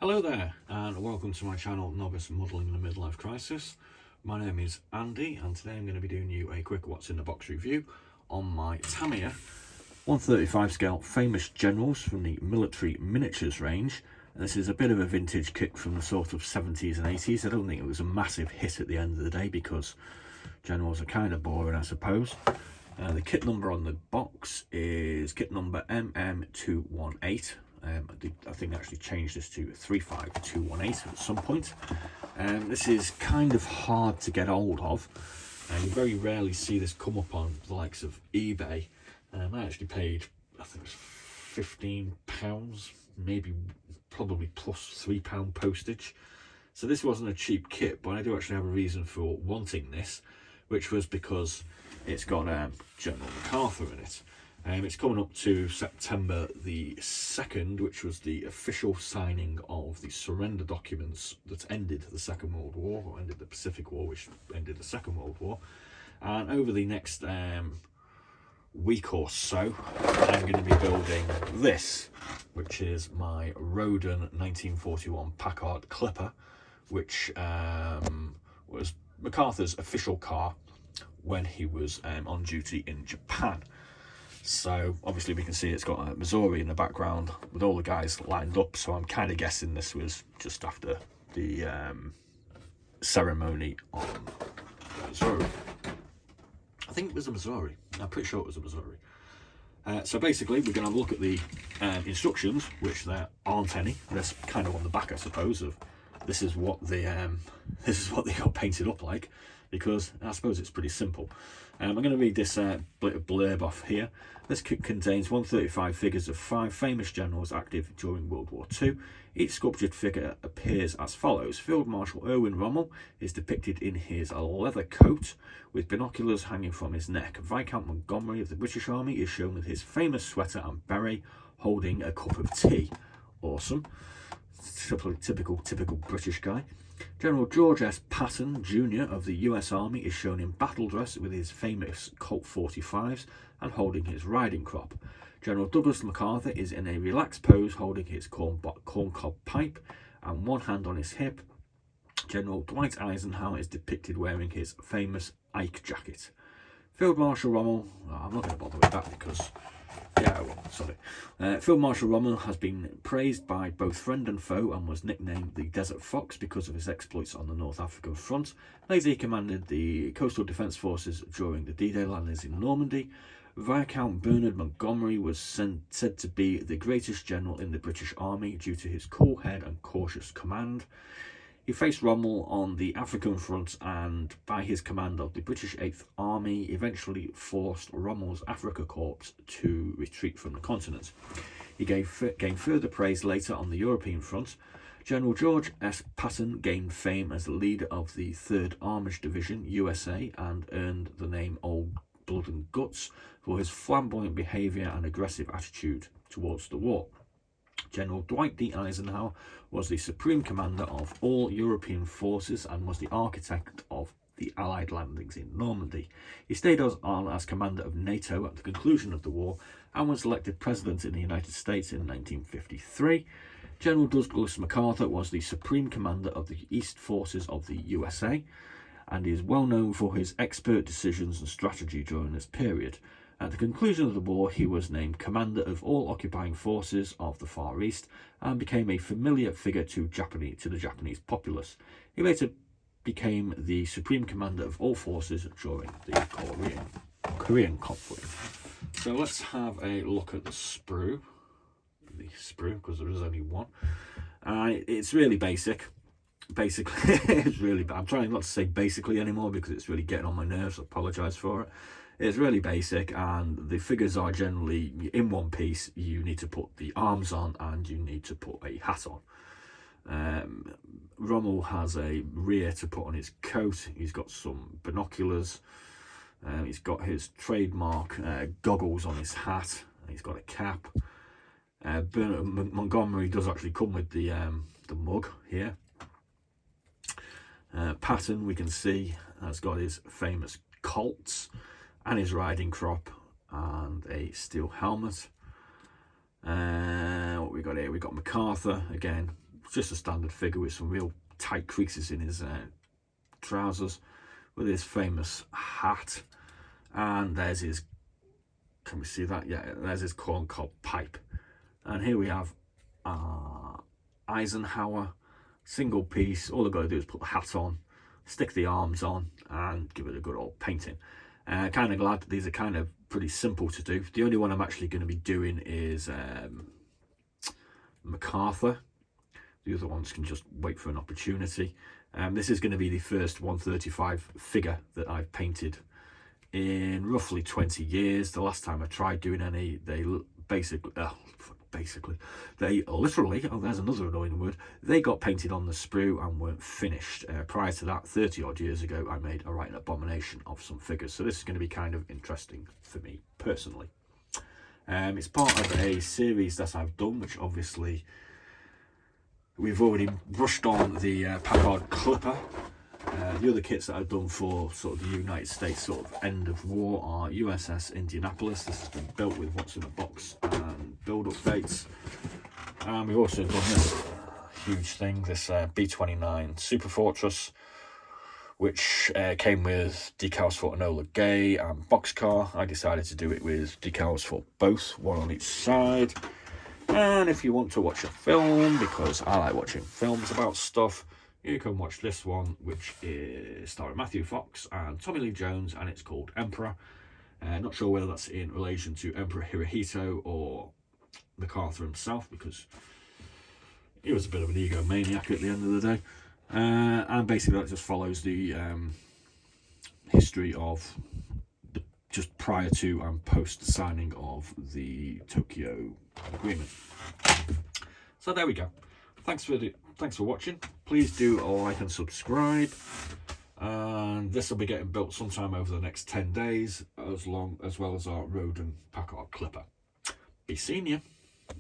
Hello there and welcome to my channel Novice Modelling in a Midlife Crisis. My name is Andy and today I'm going to be doing you a quick what's in the box review on my TAMIYA 135 scale famous generals from the military miniatures range. And this is a bit of a vintage kit from the sort of 70s and 80s. I don't think it was a massive hit at the end of the day because generals are kind of boring, I suppose. The kit number on the box is kit number MM218. I think I actually changed this to 35218 at some point. This is kind of hard to get hold of. You very rarely see this come up on the likes of eBay. I actually paid, I think it was £15, probably plus £3 postage. So this wasn't a cheap kit, but I do actually have a reason for wanting this, which was because it's got General MacArthur in it. It's coming up to September the 2nd, which was the official signing of the surrender documents that ended the Second World War, or ended the Pacific War, which ended the Second World War. And over the next week or so, I'm going to be building this, which is my Roden 1941 Packard Clipper, which was MacArthur's official car when he was on duty in Japan. So obviously we can see it's got Missouri in the background with all the guys lined up, so I'm kind of guessing this was just after the ceremony on Missouri. I think it was a Missouri. I'm pretty sure it was a Missouri. So basically we're going to have a look at the instructions, which there aren't any. That's kind of on the back, I suppose, of this is what they got painted up like, because I suppose it's pretty simple. I'm going to read this blurb off here. This kit contains 135 figures of 5 famous generals active during World War II. Each sculptured figure appears as follows. Field Marshal Erwin Rommel is depicted in his leather coat with binoculars hanging from his neck. Viscount Montgomery of the British Army is shown with his famous sweater and beret holding a cup of tea. Awesome. Typical British guy. General George S. Patton Jr. of the US Army is shown in battle dress with his famous Colt 45s and holding his riding crop. General Douglas MacArthur is in a relaxed pose holding his corncob pipe and one hand on his hip. General Dwight Eisenhower is depicted wearing his famous Ike jacket. Field Marshal Rommel, I'm not going to bother with that because Field Marshal Rommel has been praised by both friend and foe and was nicknamed the Desert Fox because of his exploits on the North African front. Later he commanded the Coastal Defence Forces during the D-Day landings in Normandy. Viscount Bernard Montgomery was said to be the greatest general in the British Army due to his cool head and cautious command. He faced Rommel on the African front and, by his command of the British 8th Army, eventually forced Rommel's Afrika Corps to retreat from the continent. He gained further praise later on the European front. General George S. Patton gained fame as the leader of the 3rd Armoured Division, USA, and earned the name Old Blood and Guts for his flamboyant behaviour and aggressive attitude towards the war. General Dwight D. Eisenhower was the supreme commander of all European forces and was the architect of the Allied landings in Normandy. He stayed on as commander of NATO at the conclusion of the war and was elected president in the United States in 1953. General Douglas MacArthur was the supreme commander of the East Forces of the USA and is well known for his expert decisions and strategy during this period. At the conclusion of the war, he was named commander of all occupying forces of the Far East and became a familiar figure to the Japanese populace. He later became the supreme commander of all forces during the Korean conflict. So let's have a look at the sprue. Because there is only one. It's really basic. Basically, it's really bad. I'm trying not to say basically anymore because it's really getting on my nerves. I apologise for it. It's really basic and the figures are generally in one piece. You need to put the arms on and you need to put a hat on. Rommel has a rear to put on his coat. He's got some binoculars. He's got his trademark goggles on his hat. He's got a cap. Bernard Montgomery does actually come with the mug here. Patton, we can see, has got his famous Colts and his riding crop and a steel helmet. What we got here? We got MacArthur again, just a standard figure with some real tight creases in his trousers, with his famous hat, and there's his, can we see that? Yeah, there's his corncob pipe. And here we have Eisenhower, single piece. All I've got to do is put the hat on, stick the arms on, and give it a good old painting. Kind of glad that these are kind of pretty simple to do. The only one I'm actually going to be doing is MacArthur. The other ones can just wait for an opportunity. This is going to be the first 135 figure that I've painted in roughly 20 years. The last time I tried doing any, they literally, oh, there's another annoying word, they got painted on the sprue and weren't finished. Prior to that, 30 odd years ago, I made a right abomination of some figures, so this is going to be kind of interesting for me personally. It's part of a series that I've done, which obviously we've already brushed on the Packard Clipper. The other kits that I've done for sort of the United States sort of end of war are USS Indianapolis. This has been built with what's in the box and build updates. And we've also done this huge thing, this B-29 Super Fortress, which came with decals for Enola Gay and Boxcar. I decided to do it with decals for both, one on each side. And if you want to watch a film, because I like watching films about stuff, you can watch this one, which is starring Matthew Fox and Tommy Lee Jones, and it's called Emperor. Not sure whether that's in relation to Emperor Hirohito or MacArthur himself, because he was a bit of an egomaniac at the end of the day. And basically that just follows the history of just prior to and post the signing of the Tokyo Agreement. So there we go. Thanks for watching. Please do like and subscribe. And this will be getting built sometime over the next 10 days, as well as our Roden Packard Clipper. Be seeing you.